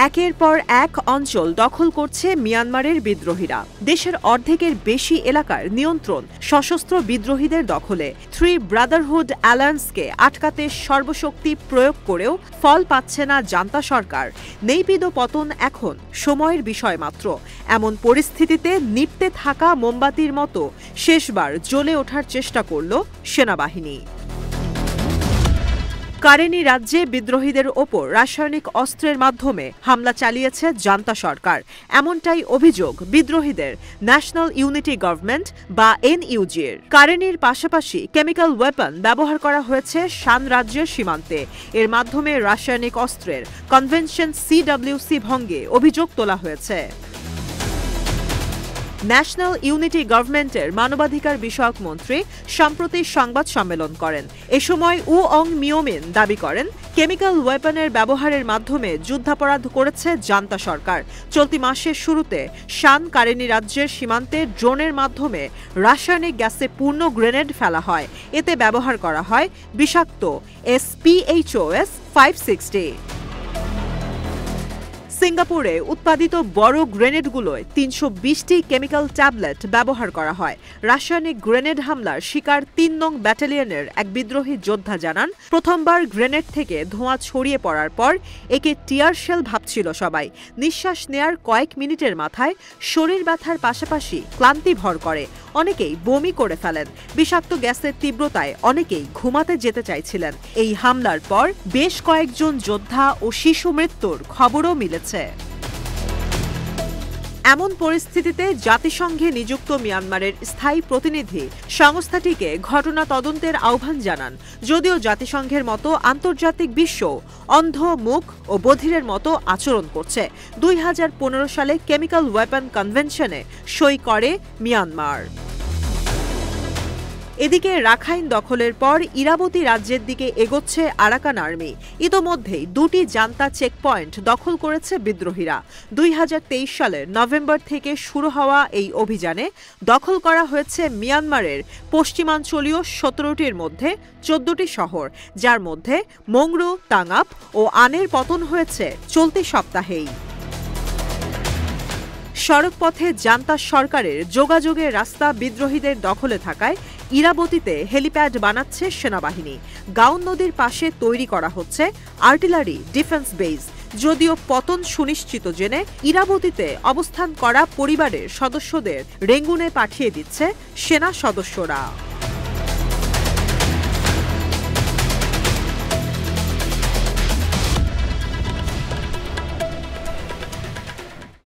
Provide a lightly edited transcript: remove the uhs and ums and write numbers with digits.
একের পর এক অঞ্চল দখল করছে মিয়ানমারের বিদ্রোহীরা। দেশের অর্ধেকের বেশি এলাকার নিয়ন্ত্রণ সশস্ত্র বিদ্রোহীদের দখলে। থ্রি ব্রাদারহুড অ্যালায়েন্সকে আটকাতে সর্বশক্তি প্রয়োগ করেও ফল পাচ্ছে না জান্তা সরকার। নেইপিদো পতন এখন সময়ের বিষয় মাত্র। এমন পরিস্থিতিতে নিভতে থাকা মোমবাতির মতো শেষবার জ্বলে ওঠার চেষ্টা করল সেনাবাহিনী। কারেনি রাজ্যে বিদ্রোহীদের ওপর রাসায়নিক অস্ত্রের মাধ্যমে হামলা চালিয়েছে জান্তা সরকার। এমনটাই অভিযোগ বিদ্রোহীদের ন্যাশনাল ইউনিটি গভর্নমেন্ট বা এনইউজির। কারেনির পাশাপাশি কেমিক্যাল ওয়েপন ব্যবহার করা হয়েছে শান রাজ্যের সীমান্তে। এর মাধ্যমে রাসায়নিক অস্ত্রের কনভেনশন সিডব্লিউসি ভঙ্গে অভিযোগ তোলা হয়েছে। ন্যাশনাল ইউনিটি গভর্নমেন্টের মানবাধিকার বিষয়ক মন্ত্রী সম্প্রতি সংবাদ সম্মেলন করেন। এ সময় উ অং মিওমিন দাবি করেন, কেমিক্যাল ওয়েপনের ব্যবহারের মাধ্যমে যুদ্ধাপরাধ করেছে জান্তা সরকার। চলতি মাসের শুরুতে শান কারেনি রাজ্যের সীমান্তে ড্রোনের মাধ্যমে রাসায়নিক গ্যাসে পূর্ণ গ্রেনেড ফেলা হয়। এতে ব্যবহার করা হয় বিষাক্ত SPHOS 560। সিঙ্গাপুরে উৎপাদিত বড় গ্রেনেডগুলোয় ৩২০টি কেমিক্যাল ট্যাবলেট ব্যবহার করা হয়। রাসায়নিক গ্রেনেড হামলার শিকার ৩ নং ব্যাটালিয়নের এক বিদ্রোহী যোদ্ধা জানান, প্রথমবার গ্রেনেড থেকে ধোঁয়া ছড়িয়ে পড়ার পর একে টিয়ার শেল ভাবছিল সবাই। নিঃশ্বাস নেয়ার কয়েক মিনিটের মাথায় শরীর ব্যথার পাশাপাশি ক্লান্তি ভর করে। অনেকেই বমি করে ফেলেন। বিষাক্ত গ্যাসের তীব্রতায় অনেকেই ঘুমাতে যেতে চাইছিলেন। এই হামলার পর বেশ কয়েকজন যোদ্ধা ও শিশু মৃত্যুর খবরও মিলেছে। এমন পরিস্থিতিতে জাতিসংঘে নিযুক্ত মিয়ানমারের স্থায়ী প্রতিনিধি সংস্থাটিকে ঘটনা তদন্তের আহ্বান জানান। যদিও জাতিসংঘের মতো আন্তর্জাতিক বিশ্ব অন্ধ, মুখ ও বধিরের মতো আচরণ করছে। ২০১৫ সালে কেমিক্যাল ওয়েপন কনভেনশনে সই করে মিয়ানমার। এদিকে রাখাইন দখলের পর ইরাবতী রাজ্যের দিকে এগোচ্ছে আরাকান আর্মি। ইতোমধ্যেই ২টি জান্তা চেকপয়েন্ট দখল করেছে বিদ্রোহীরা। ২০২৩ সালের নভেম্বর থেকে শুরু হওয়া এই অভিযানে দখল করা হয়েছে মিয়ানমারের পশ্চিমাঞ্চলীয় ১৭টির মধ্যে ১৪টি শহর, যার মধ্যে মংরু, তাঙাপ ও আনের পতন হয়েছে চলতি সপ্তাহেই। সড়কপথে জান্তা সরকারের যোগাযোগের রাস্তা বিদ্রোহীদের দখলে থাকায় ইরাবতীতে হেলিপ্যাড বানাচ্ছে সেনাবাহিনী। গাউন নদীর পাশে তৈরি করা হচ্ছে আর্টিলারি ডিফেন্স বেস। যদিও পতন সুনিশ্চিত জেনে ইরাবতীতে অবস্থান করা পরিবারের সদস্যদের রেঙ্গুনে পাঠিয়ে দিচ্ছে সেনা সদস্যরা।